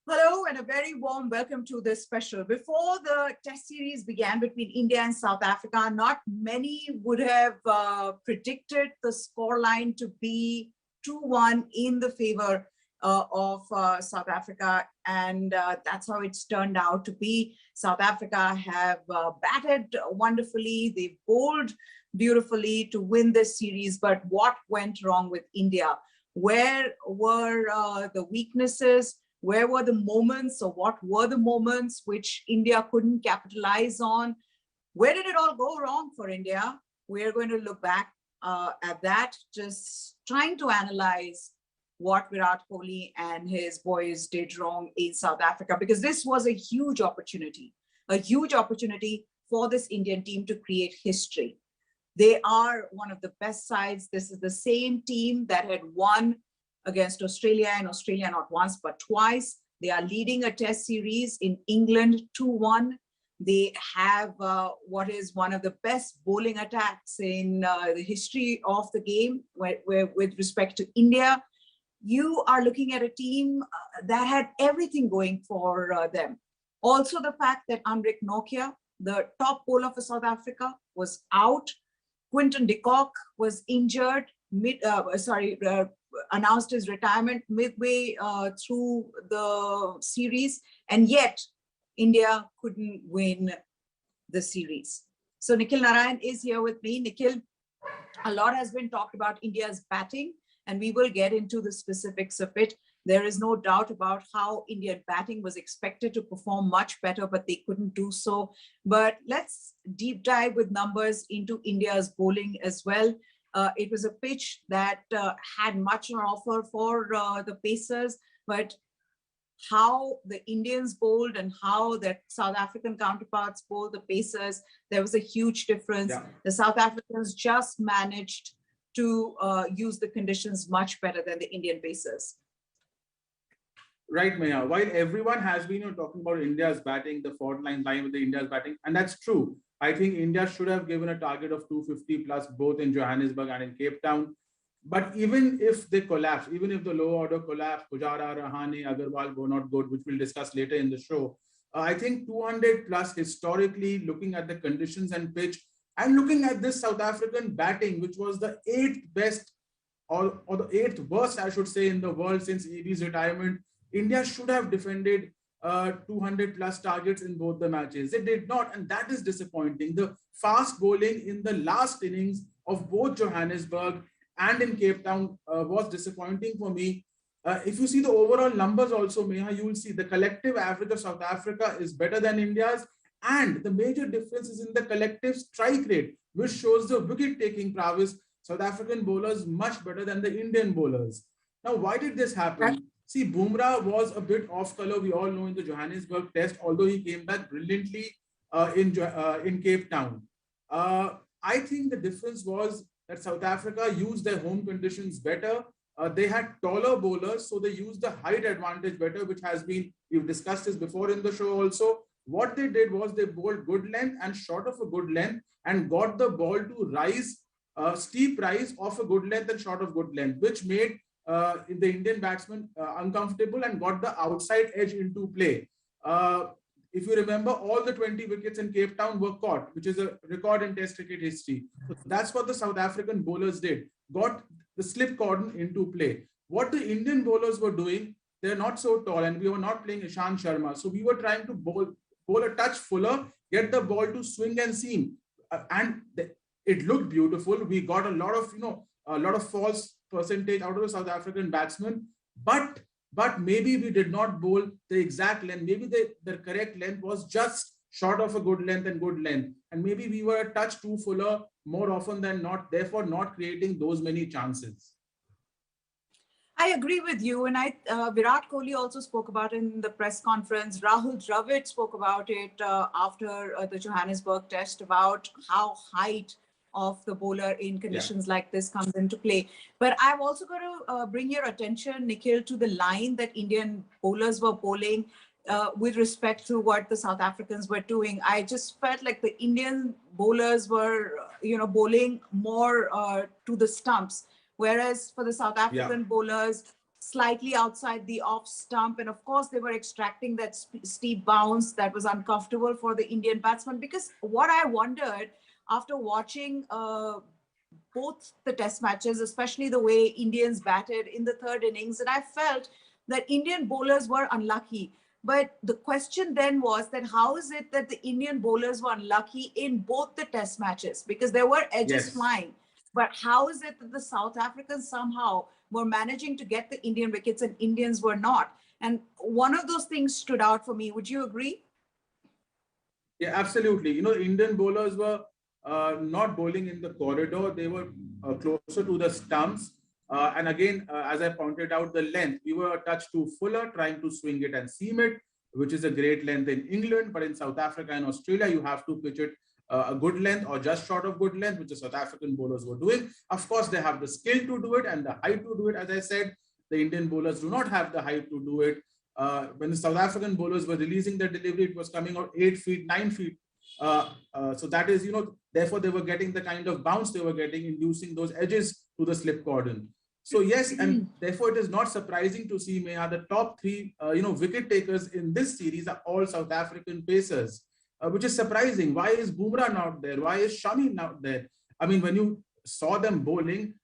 Hello and a very warm welcome to this special. Before the test series began between India and South Africa, not many would have predicted the scoreline to be 2-1 in the favor of South Africa. And that's how it's turned out to be. South Africa have batted wonderfully. They've bowled beautifully to win this series. But what went wrong with India? Where were the weaknesses? Where were the moments, or what were the moments which India couldn't capitalize on? Where did it all go wrong for India? We're going to look back at that, just trying to analyze what Virat Kohli and his boys did wrong in South Africa, because this was a huge opportunity for this Indian team to create history. They are one of the best sides. This is the same team that had won against Australia, and Australia not once but twice. They are leading a test series in England 2-1. They have what is one of the best bowling attacks in the history of the game where with respect to India. You are looking at a team that had everything going for them. Also the fact that Amrik Nokia, the top bowler for South Africa, was out. Quinton de Kock was injured, announced his retirement midway through the series, and yet India couldn't win the series. So Nikhil Narayan is here with me. Nikhil, a lot has been talked about India's batting, and we will get into the specifics of it. There is no doubt about how Indian batting was expected to perform much better, but they couldn't do so. But let's deep dive with numbers into India's bowling as well. It was a pitch that had much on offer for the Pacers, but how the Indians bowled and how their South African counterparts bowled the Pacers, there was a huge difference. Yeah. The South Africans just managed to use the conditions much better than the Indian Pacers. Right, Maya. While everyone has been talking about India's batting, the fault line lying with the India's batting, and that's true. I think India should have given a target of 250 plus both in Johannesburg and in Cape Town. But even if they collapse, even if the low order collapse, Pujara, Rahane, Agarwal go not good, which we'll discuss later in the show, I think 200 plus historically, looking at the conditions and pitch, and looking at this South African batting, which was the 8th best or the 8th worst, I should say, in the world since AB's retirement, India should have defended 200 plus targets in both the matches. They did not, and that is disappointing. The fast bowling in the last innings of both Johannesburg and in Cape Town was disappointing for me. If you see the overall numbers also, Meha, you will see the collective average of South Africa is better than India's, and the major difference is in the collective strike rate, which shows the wicket-taking prowess. South African bowlers much better than the Indian bowlers. Now, why did this happen? See, Bumrah was a bit off color, we all know, in the Johannesburg test, although he came back brilliantly in Cape Town. I think the difference was that South Africa used their home conditions better. They had taller bowlers, so they used the height advantage better, which has been, we've discussed this before in the show also. What they did was they bowled good length and short of a good length and got the ball to rise, steep rise of a good length and short of good length, which made the Indian batsman uncomfortable and got the outside edge into play. If you remember, all the 20 wickets in Cape Town were caught, which is a record in Test cricket history. So that's what the South African bowlers did, got the slip cordon into play. What the Indian bowlers were doing, they're not so tall, and we were not playing Ishant Sharma. So we were trying to bowl a touch fuller, get the ball to swing and seam. It looked beautiful. We got a lot of false percentage out of the South African batsmen, but maybe we did not bowl the exact length. Maybe the correct length was just short of a good length and good length, and maybe we were a touch too fuller more often than not, therefore not creating those many chances. I agree with you, and Virat Kohli also spoke about it in the press conference. Rahul Dravid spoke about it after the Johannesburg test, about how height of the bowler in conditions like this comes into play. But I've also got to bring your attention, Nikhil, to the line that Indian bowlers were bowling with respect to what the South Africans were doing. I just felt like the Indian bowlers were, bowling more to the stumps, whereas for the South African bowlers, slightly outside the off stump. And of course, they were extracting that steep bounce that was uncomfortable for the Indian batsman. Because what I wondered after watching both the test matches, especially the way Indians batted in the third innings, and I felt that Indian bowlers were unlucky. But the question then was that how is it that the Indian bowlers were unlucky in both the test matches? Because there were edges flying. But how is it that the South Africans somehow were managing to get the Indian wickets and Indians were not? And one of those things stood out for me. Would you agree? Yeah, absolutely. You know, Indian bowlers were not bowling in the corridor. They were closer to the stumps. And again, as I pointed out, the length, we were a touch too fuller, trying to swing it and seam it, which is a great length in England. But in South Africa and Australia, you have to pitch it a good length or just short of good length, which the South African bowlers were doing. Of course, they have the skill to do it and the height to do it. As I said, the Indian bowlers do not have the height to do it. When the South African bowlers were releasing their delivery, it was coming out 8 feet, 9 feet. So that is, you know, therefore they were getting the kind of bounce they were getting, inducing those edges to the slip cordon. So yes, and therefore it is not surprising to see, Meha, the top three, wicket takers in this series are all South African pacers, which is surprising. Why is Bumrah not there? Why is Shami not there? I mean, when you saw them bowling,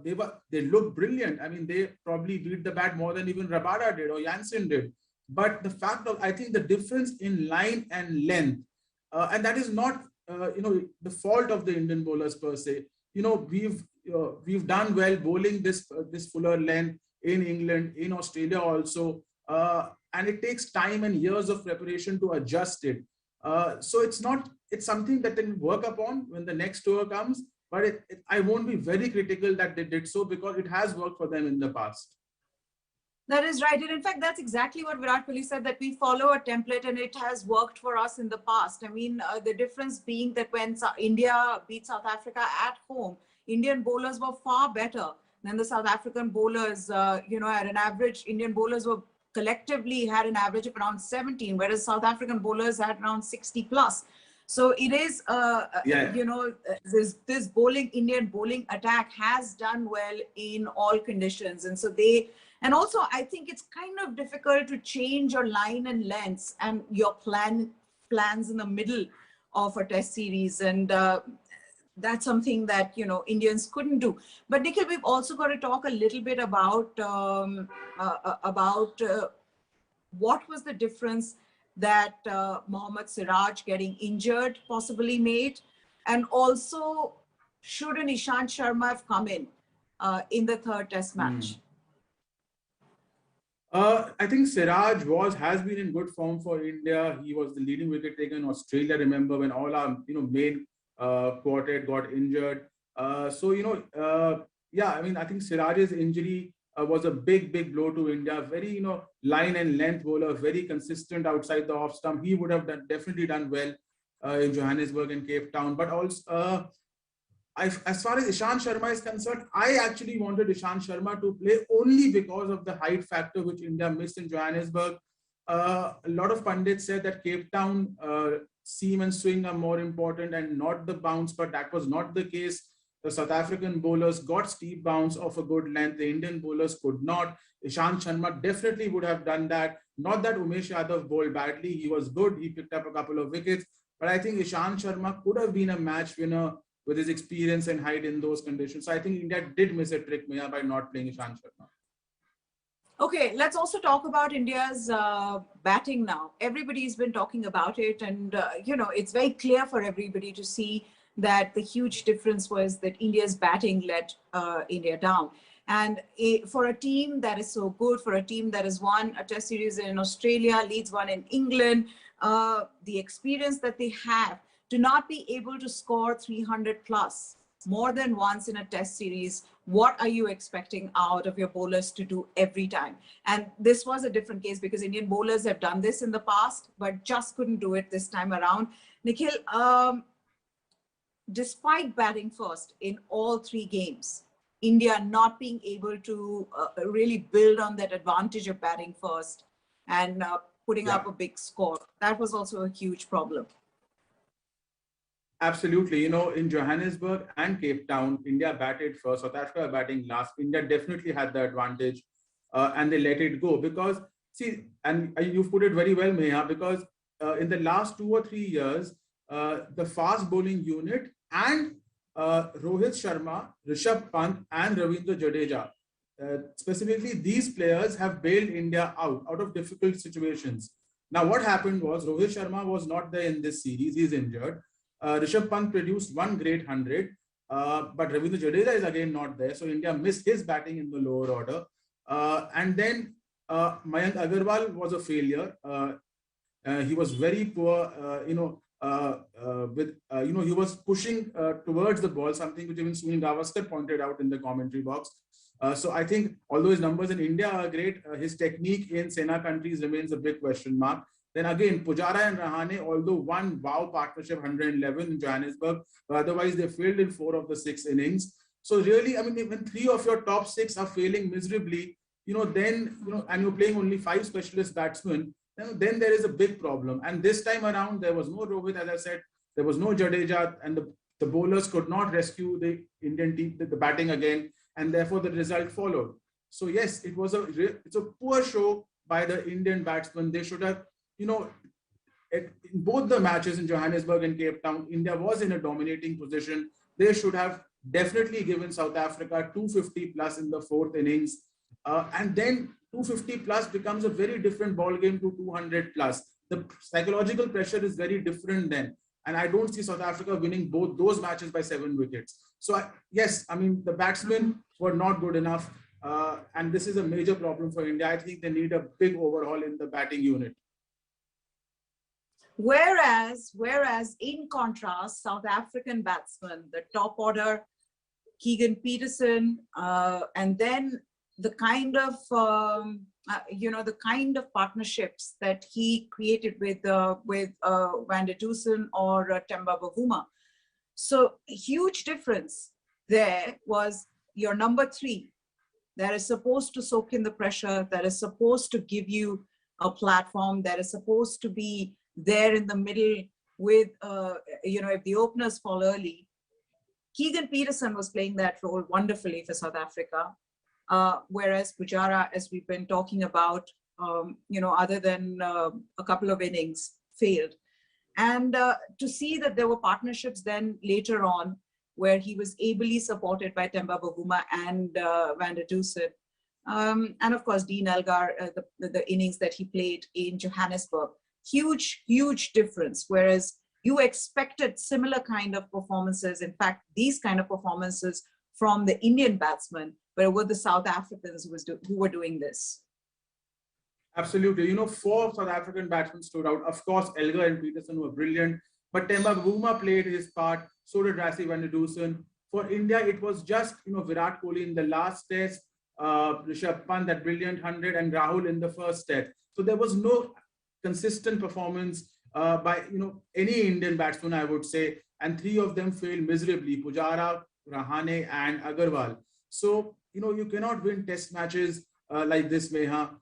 they looked brilliant. I mean, they probably beat the bat more than even Rabada did or Jansen did. But the fact of, I think the difference in line and length, and that is not, the fault of the Indian bowlers per se. You know, we've done well bowling this fuller length in England, in Australia also, and it takes time and years of preparation to adjust it. So it's something that can work upon when the next tour comes. But I won't be very critical that they did so because it has worked for them in the past. That is right. And in fact, that's exactly what Virat Kohli said, that we follow a template and it has worked for us in the past. I mean, the difference being that when India beat South Africa at home, Indian bowlers were far better than the South African bowlers. At an average, Indian bowlers were collectively had an average of around 17, whereas South African bowlers had around 60 plus. So it is, this Indian bowling attack has done well in all conditions. And so and also I think it's kind of difficult to change your line and lengths and your plans in the middle of a test series. And that's something that, Indians couldn't do. But Nikhil, we've also got to talk a little bit about what was the difference that Mohammad Siraj getting injured possibly made, and also should an Ishant Sharma have come in the third test match? I think Siraj has been in good form for India. He was the leading wicket taker in Australia. Remember when all our main quartet got injured. I think Siraj's injury was a big blow to India. Very line and length bowler, very consistent outside the off stump. He would have definitely done well in Johannesburg and Cape Town. But also, as far as Ishant Sharma is concerned, I actually wanted Ishant Sharma to play only because of the height factor which India missed in Johannesburg. A lot of pundits said that Cape Town seam and swing are more important and not the bounce, but that was not the case. The South African bowlers got steep bounce of a good length. The Indian bowlers could not. Ishant Sharma definitely would have done that. Not that Umesh Yadav bowled badly. He was good. He picked up a couple of wickets. But I think Ishant Sharma could have been a match winner with his experience and height in those conditions. So I think India did miss a trick, Maya, by not playing Ishant Sharma. Okay, let's also talk about India's batting now. Everybody's been talking about it, and it's very clear for everybody to see that the huge difference was that India's batting let India down. And for a team that is so good, for a team that has won a test series in Australia, leads one in England, the experience that they have, to not be able to score 300 plus more than once in a test series, what are you expecting out of your bowlers to do every time? And this was a different case because Indian bowlers have done this in the past, but just couldn't do it this time around. Nikhil, despite batting first in all three games, India not being able to really build on that advantage of batting first and putting up a big score, that was also a huge problem. Absolutely. In Johannesburg and Cape Town, India batted first, South Africa batting last. India definitely had the advantage. and they let it go. Because, see, and you've put it very well, Meha, because in the last 2 or 3 years, the fast bowling unit and Rohit Sharma, Rishabh Pant, and Ravindra Jadeja, specifically these players have bailed India out of difficult situations. Now, what happened was Rohit Sharma was not there in this series. He's injured. Rishabh Pant produced one great 100, but Ravindra Jadeja is again not there. So India missed his batting in the lower order. And then Mayank Agarwal was a failure. He was very poor, he was pushing towards the ball, something which even Sunil Gavaskar pointed out in the commentary box. So I think although his numbers in India are great, his technique in Sena countries remains a big question mark. Then again, Pujara and Rahane, although one wow partnership 111 in Johannesburg, but otherwise they failed in 4 of the 6 innings. So really, I mean, when 3 of your top 6 are failing miserably, then, and you're playing only 5 specialist batsmen, then there is a big problem. And this time around, there was no Rohit, as I said, there was no Jadeja, and the bowlers could not rescue the Indian team, the batting again, and therefore the result followed. So yes, it's a poor show by the Indian batsmen. They should have, in both the matches in Johannesburg and Cape Town, India was in a dominating position. They should have definitely given South Africa 250 plus in the 4th innings. And then 250 plus becomes a very different ball game to 200 plus. The psychological pressure is very different then. And I don't see South Africa winning both those matches by 7 wickets. So yes, I mean, the batsmen were not good enough. And this is a major problem for India. I think they need a big overhaul in the batting unit. Whereas in contrast, South African batsmen, the top order, Keegan Peterson, and then the kind of partnerships that he created with Van der Dusen or Temba Bavuma. So huge difference there was your number 3 that is supposed to soak in the pressure, that is supposed to give you a platform, that is supposed to be there in the middle with, if the openers fall early. Keegan Peterson was playing that role wonderfully for South Africa. Whereas Pujara, as we've been talking about, other than a couple of innings, failed. And to see that there were partnerships then later on where he was ably supported by Temba Bavuma and Van der Dusen. And of course, Dean Elgar, the innings that he played in Johannesburg. Huge difference. Whereas you expected similar kind of performances, in fact, these kind of performances from the Indian batsmen, but it were the South Africans who were doing this. Absolutely. 4 South African batsmen stood out. Of course, Elgar and Peterson were brilliant, but Temba Bavuma played his part. So did Rassie van der Dusen. For India, it was just, Virat Kohli in the last test, Rishabh Pant, that brilliant 100, and Rahul in the first test. So there was no consistent performance by, any Indian batsman, I would say. And 3 of them failed miserably, Pujara, Rahane, and Agarwal. So, you cannot win test matches like this, Meha.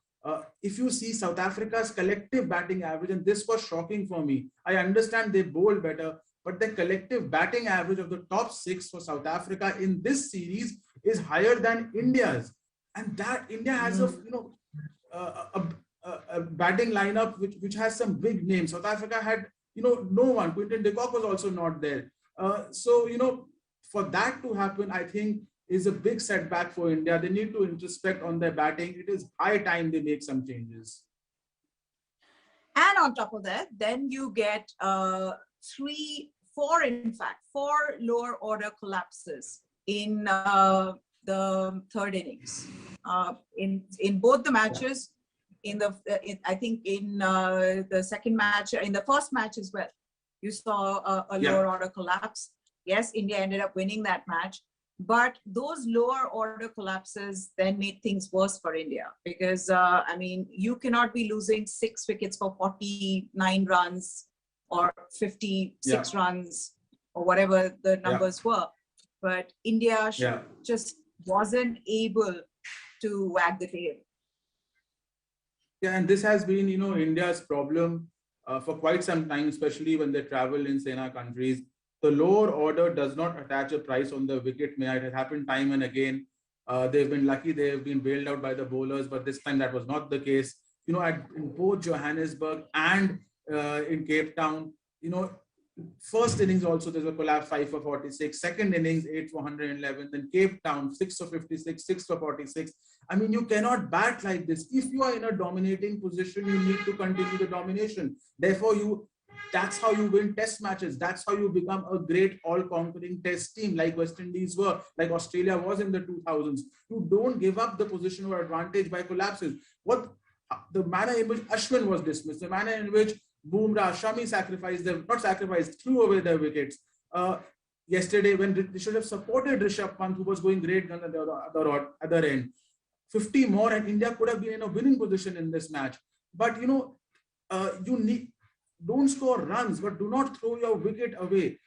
If you see South Africa's collective batting average, and this was shocking for me, I understand they bowl better, but the collective batting average of the top 6 for South Africa in this series is higher than India's. And that India has a batting lineup which has some big names. South Africa had, no one. Quinton de Kock was also not there. So, for that to happen, I think is a big setback for India. They need to introspect on their batting. It is high time they make some changes. And on top of that, then you get 4 lower order collapses in the 3rd innings. In both the matches, I think in the second match, in the first match as well, you saw a lower order collapse. Yes, India ended up winning that match, but those lower order collapses then made things worse for India because, you cannot be losing 6 wickets for 49 runs or 56 runs or whatever the numbers were. But India just wasn't able to wag the tail. Yeah, and this has been, India's problem for quite some time, especially when they travel in Sena countries. The lower order does not attach a price on the wicket. It has happened time and again. They've been lucky; they've been bailed out by the bowlers, but this time that was not the case. In both Johannesburg and in Cape Town, you know, first innings also there's a collapse 5 for 46. Second innings 8 for 111. Then Cape Town 6 for 56, 6 for 46. I mean, you cannot bat like this. If you are in a dominating position, you need to continue the domination. Therefore, that's how you win test matches. That's how you become a great all-conquering test team like West Indies were, like Australia was in the 2000s. You don't give up the position or advantage by collapses. What the manner in which Ashwin was dismissed, the manner in which Bumrah, Shami threw away their wickets. Yesterday, when they should have supported Rishabh Pant, who was going great gun at the other end. 50 more and India could have been in a winning position in this match. But don't score runs, but do not throw your wicket away.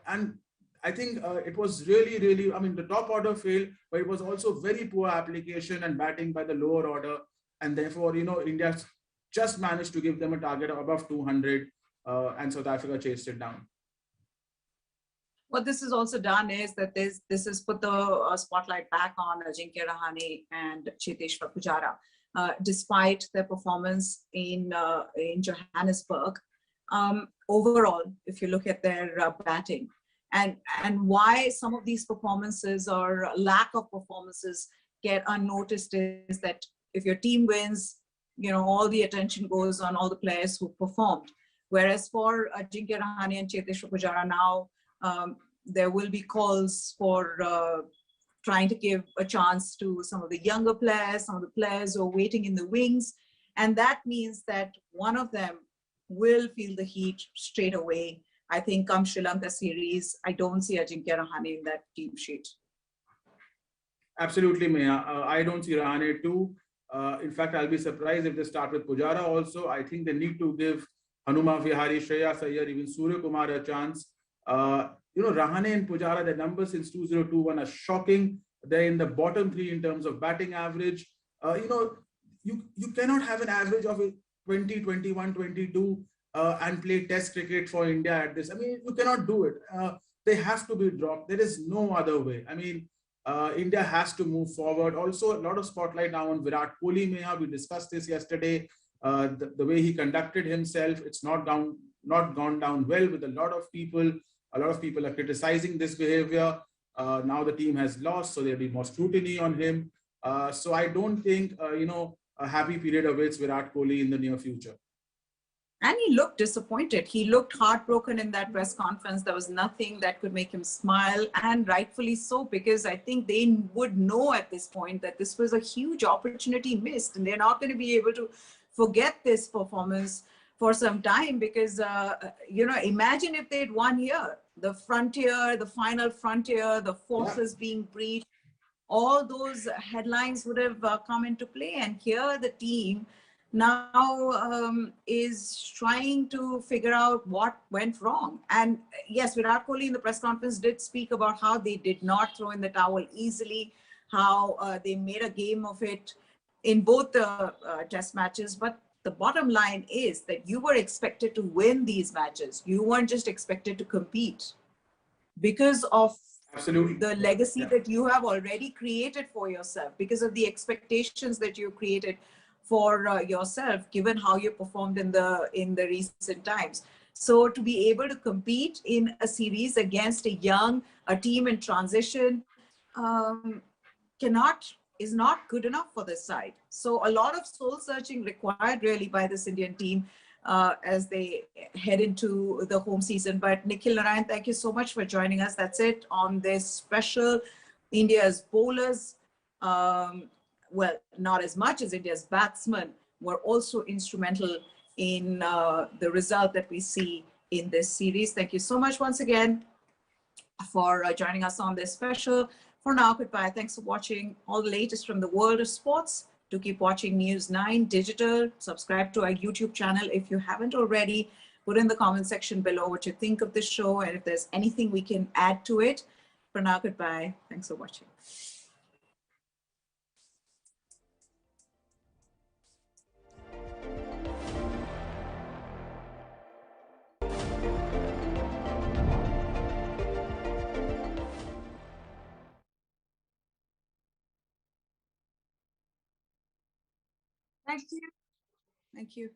And I think it was really, I mean, the top order failed, but it was also very poor application and batting by the lower order. And therefore, India just managed to give them a target of above 200 and South Africa chased it down. What this has also done is that this has put the spotlight back on Ajinkya Rahane and Cheteshwar Pujara. Despite their performance in Johannesburg, overall, if you look at their batting and why some of these performances or lack of performances get unnoticed is that if your team wins, all the attention goes on all the players who performed. Whereas for Ajinkya Rahane and Cheteshwar Pujara now, there will be calls for trying to give a chance to some of the younger players, some of the players who are waiting in the wings. And that means that one of them will feel the heat straight away. I think come Sri Lanka series, I don't see Ajinkya Rahane in that team sheet. Absolutely, Meha. I don't see Rahane too. In fact, I'll be surprised if they start with Pujara also. I think they need to give Hanuma Vihari, Shreyas Iyer, even Surya Kumar a chance. Rahane and Pujara, their numbers since 2021 are shocking. They're in the bottom 3 in terms of batting average. You cannot have an average of 20, 21, 22 and play test cricket for India at this. I mean, you cannot do it. They have to be dropped. There is no other way. I mean, India has to move forward. Also, a lot of spotlight now on Virat Kohli. Meha, we discussed this yesterday. The way he conducted himself, it's not gone down well with a lot of people. A lot of people are criticizing this behavior. Now the team has lost, so there'll be more scrutiny on him. So I don't think, a happy period awaits Virat Kohli in the near future. And he looked disappointed. He looked heartbroken in that press conference. There was nothing that could make him smile, and rightfully so, because I think they would know at this point that this was a huge opportunity missed, and they're not going to be able to forget this performance for some time because, imagine if they'd won here, the frontier, the final frontier, the forces being breached, all those headlines would have come into play. And here the team now is trying to figure out what went wrong. And yes, Virat Kohli in the press conference did speak about how they did not throw in the towel easily, how they made a game of it in both the test matches. But the bottom line is that you were expected to win these matches. You weren't just expected to compete because of the legacy that you have already created for yourself, because of the expectations that you created for yourself, given how you performed in the recent times. So to be able to compete in a series against a team in transition is not good enough for this side. So a lot of soul searching required really by this Indian team as they head into the home season. But Nikhil Narayan, thank you so much for joining us. That's it on this special India's bowlers. Well, not as much as India's batsmen were also instrumental in the result that we see in this series. Thank you so much once again for joining us on this special. For now, goodbye. Thanks for watching all the latest from the world of sports. Do keep watching News 9 Digital. Subscribe to our YouTube channel if you haven't already. Put in the comment section below what you think of the show and if there's anything we can add to it. For now, goodbye. Thanks for watching. Thank you. Thank you.